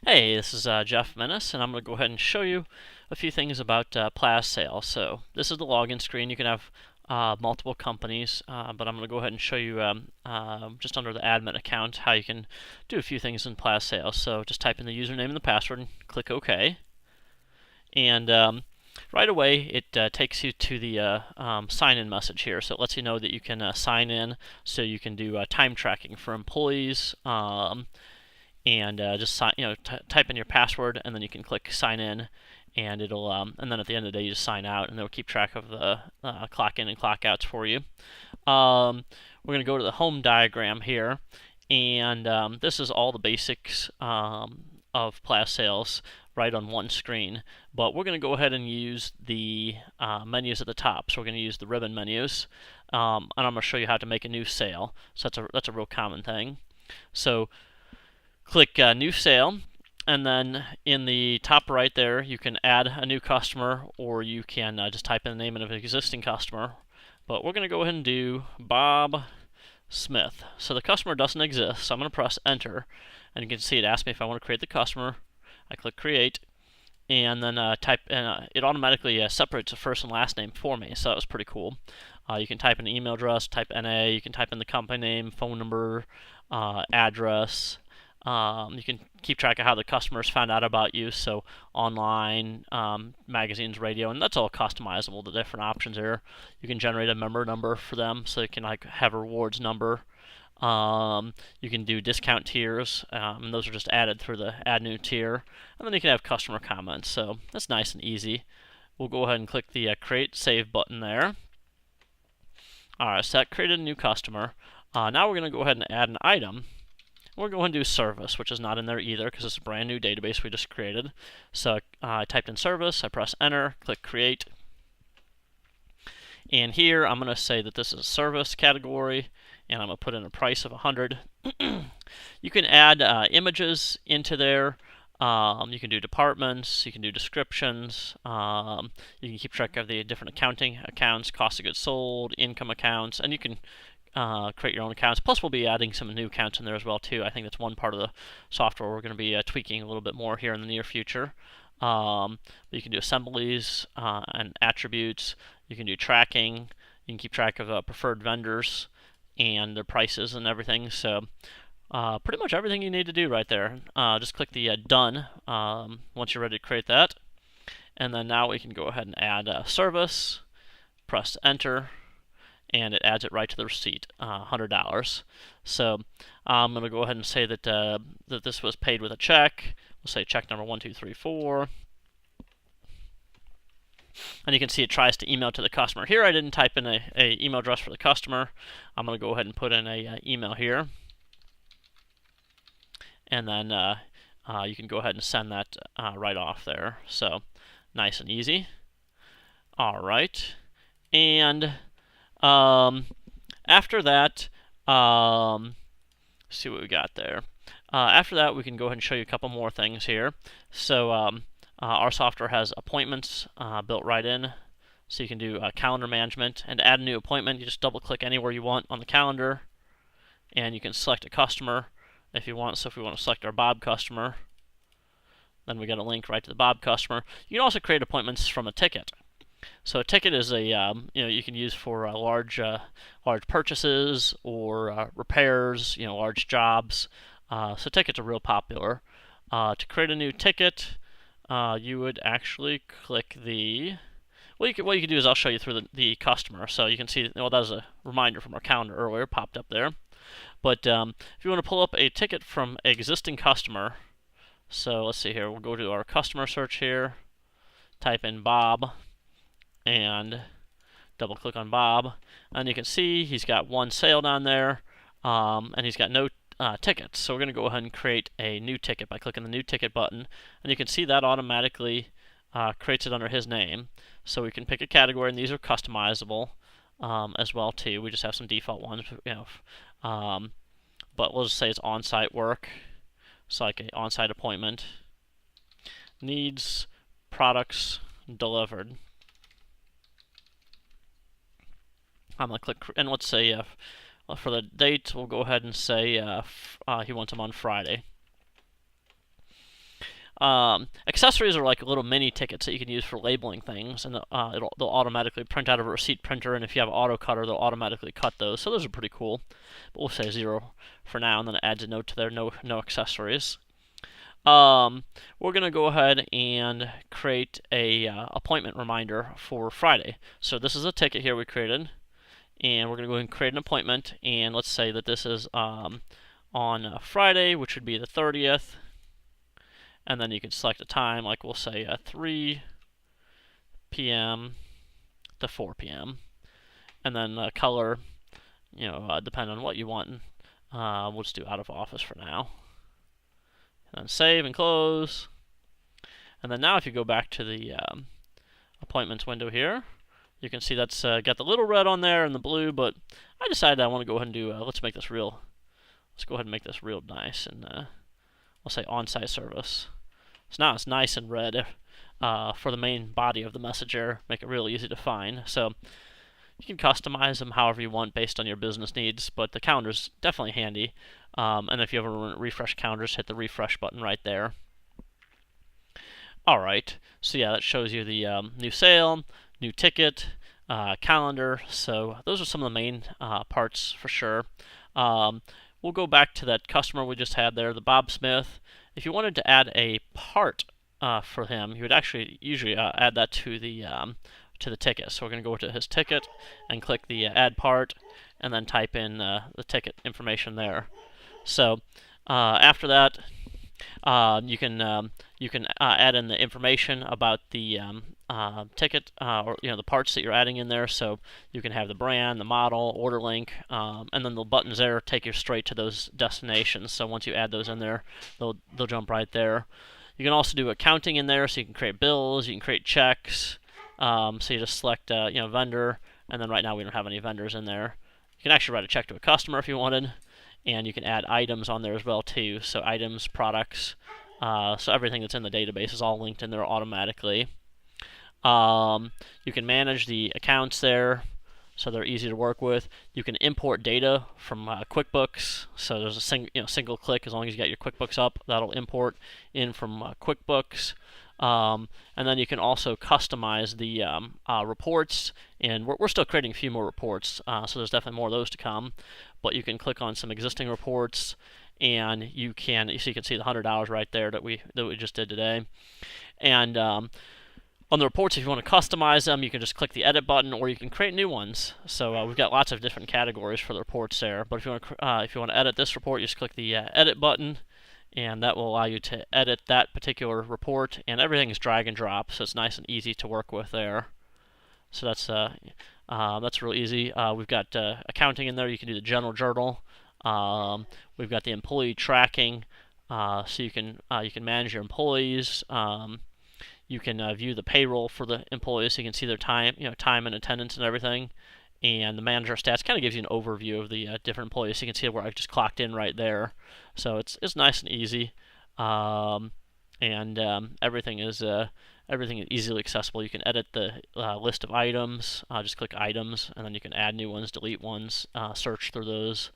Hey, this is Jeff Menace, and I'm going to go ahead and show you a few things about PlazSales. So this is the login screen. You can have multiple companies, but I'm going to go ahead and show you just under the admin account how you can do a few things in PlazSales. So just type in the username and the password and click OK. And right away, it takes you to the sign-in message here. So it lets you know that you can sign in, so you can do time tracking for employees. And just type in your password, and then you can click sign in, and it'll and then at the end of the day you just sign out, and it'll keep track of the clock in and clock outs for you. We're going to go to the home diagram here, and this is all the basics of PlazSales right on one screen. But we're going to go ahead and use the menus at the top. So we're going to use the ribbon menus, and I'm going to show you how to make a new sale. So that's a real common thing. So click New Sale, and then in the top right there, you can add a new customer, or you can just type in the name of an existing customer. But we're going to go ahead and do Bob Smith. So the customer doesn't exist, so I'm going to press Enter, and you can see it asks me if I want to create the customer. I click Create, and then it automatically separates the first and last name for me, so that was pretty cool. You can type in an email address, type NA, you can type in the company name, phone number, address. You can keep track of how the customers found out about you, so online, magazines, radio, and that's all customizable, the different options there. You can generate a member number for them, so you can have a rewards number. You can do discount tiers, and those are just added through the add new tier. And then you can have customer comments, so that's nice and easy. We'll go ahead and click the create save button there. Alright, so that created a new customer. Now we're going to go ahead and add an item. We're going to do service, which is not in there either because it's a brand new database we just created. So I typed in service, I press enter, click create. And here I'm going to say that this is a service category, and I'm going to put in a price of 100. You can add images into there. You can do departments, you can do descriptions, you can keep track of the different accounting accounts, cost of goods sold, income accounts, and you can create your own accounts. Plus, we'll be adding some new accounts in there as well too. I think that's one part of the software we're going to be tweaking a little bit more here in the near future. You can do assemblies and attributes. You can do tracking. You can keep track of preferred vendors and their prices and everything. So pretty much everything you need to do right there. Just click the done once you're ready to create that. And then now we can go ahead and add a service, press enter, and it adds it right to the receipt, $100. So I'm going to go ahead and say that that this was paid with a check. We'll say check number 1234. And you can see it tries to email to the customer. Here I didn't type in a email address for the customer. I'm going to go ahead and put in a email here. And then you can go ahead and send that right off there. So nice and easy. All right. And after that, see what we got there. After that, we can go ahead and show you a couple more things here. So our software has appointments built right in. So you can do calendar management, and to add a new appointment, you just double click anywhere you want on the calendar, and you can select a customer if you want. So if we want to select our Bob customer, then we get a link right to the Bob customer. You can also create appointments from a ticket. So a ticket is a you can use for large purchases or repairs, large jobs. So tickets are real popular. To create a new ticket, you would actually click the what you can do is I'll show you through the customer. So you can see that was a reminder from our calendar earlier popped up there. But if you want to pull up a ticket from an existing customer, so let's see here. We'll go to our customer search here, type in Bob, and double click on Bob, and you can see he's got one sale down there, and he's got no tickets. So we're going to go ahead and create a new ticket by clicking the new ticket button, and you can see that automatically creates it under his name. So we can pick a category, and these are customizable as well too. We just have some default ones, but we'll just say it's on-site work. It's like an on-site appointment. Needs products delivered. I'm going to click, and let's say for the date, we'll go ahead and say he wants them on Friday. Accessories are like little mini tickets that you can use for labeling things, and they'll automatically print out of a receipt printer, and if you have an auto cutter, they'll automatically cut those. So those are pretty cool. But we'll say 0 for now, and then it adds a note to there, no accessories. We're gonna go ahead and create a appointment reminder for Friday. So this is a ticket here we created, and we're gonna go ahead and create an appointment. And let's say that this is on Friday, which would be the 30th. And then you can select a time, like we'll say 3 p.m. to 4 p.m. And then color, depending on what you want. We'll just do out of office for now. And then save and close. And then now if you go back to the appointments window here, you can see that's got the little red on there and the blue, but I decided I want to go ahead and do, let's go ahead and make this real nice, and we'll say on-site service. So now it's nice and red for the main body of the message here, make it real easy to find. So you can customize them however you want based on your business needs, but the calendar's definitely handy. And if you ever want to refresh calendars, hit the refresh button right there. Alright, so yeah, that shows you the new sale, new ticket, calendar. So those are some of the main parts for sure. We'll go back to that customer we just had there, the Bob Smith. If you wanted to add a part for him, you would actually usually add that to the ticket. So we're going to go to his ticket and click the add part, and then type in the ticket information there. So after that, you can add in the information about the ticket or the parts that you're adding in there. So you can have the brand, the model, order link, and then the buttons there take you straight to those destinations. So once you add those in there, they'll jump right there. You can also do accounting in there, so you can create bills, you can create checks. So you just select vendor, and then right now we don't have any vendors in there. You can actually write a check to a customer if you wanted, and you can add items on there as well too. So items, products, so everything that's in the database is all linked in there automatically. You can manage the accounts there, so they're easy to work with. You can import data from QuickBooks, so there's a single click. As long as you got your QuickBooks up, that'll import in from QuickBooks. And then you can also customize the reports, and we're still creating a few more reports, so there's definitely more of those to come. But you can click on some existing reports, and you can see the $100 right there that we just did today. And on the reports, if you want to customize them, you can just click the edit button, or you can create new ones. So we've got lots of different categories for the reports there. But if you want to edit this report, you just click the edit button, and that will allow you to edit that particular report. And everything is drag and drop, so it's nice and easy to work with there. So that's real easy. We've got accounting in there. You can do the general journal. We've got the employee tracking, so you can manage your employees. You can view the payroll for the employees, so you can see their time, time and attendance and everything. And the manager stats kind of gives you an overview of the different employees. So you can see where I just clocked in right there. So it's nice and easy, and everything is easily accessible. You can edit the list of items. Just click items, and then you can add new ones, delete ones, search through those.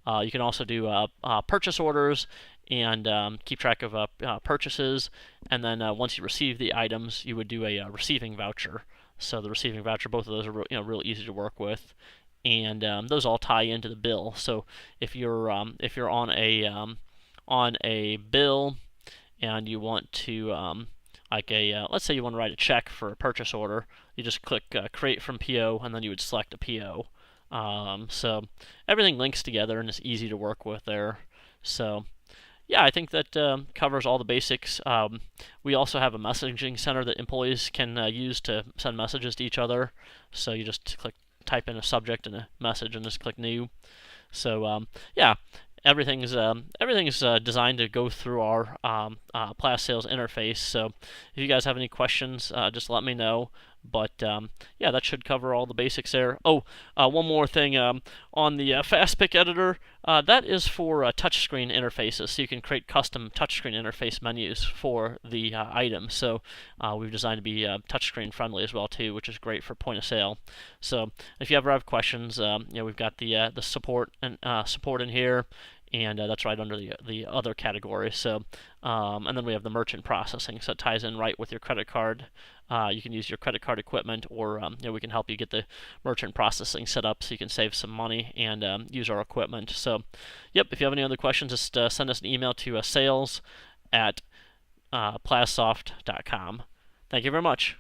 You can also do purchase orders and keep track of purchases. And then once you receive the items, you would do a receiving voucher. So the receiving voucher, both of those are real easy to work with, and those all tie into the bill. So if you're on a bill and you want to let's say you want to write a check for a purchase order, you just click create from PO, and then you would select a PO. So everything links together and is easy to work with there. So yeah, I think that covers all the basics. We also have a messaging center that employees can use to send messages to each other. So you just type in a subject and a message, and just click new. So yeah, everything's designed to go through our PlazSales interface. So if you guys have any questions, just let me know. But yeah, that should cover all the basics there. Oh, one more thing on the FastPick editor, that is for touchscreen interfaces. So you can create custom touchscreen interface menus for the items. So we've designed to be touchscreen friendly as well too, which is great for point of sale. So if you ever have questions, we've got the support in here. and that's right under the other category. So, and then we have the merchant processing, so it ties in right with your credit card. You can use your credit card equipment, or we can help you get the merchant processing set up so you can save some money and use our equipment. So, yep, if you have any other questions, just send us an email to sales at plazsoft.com. Thank you very much.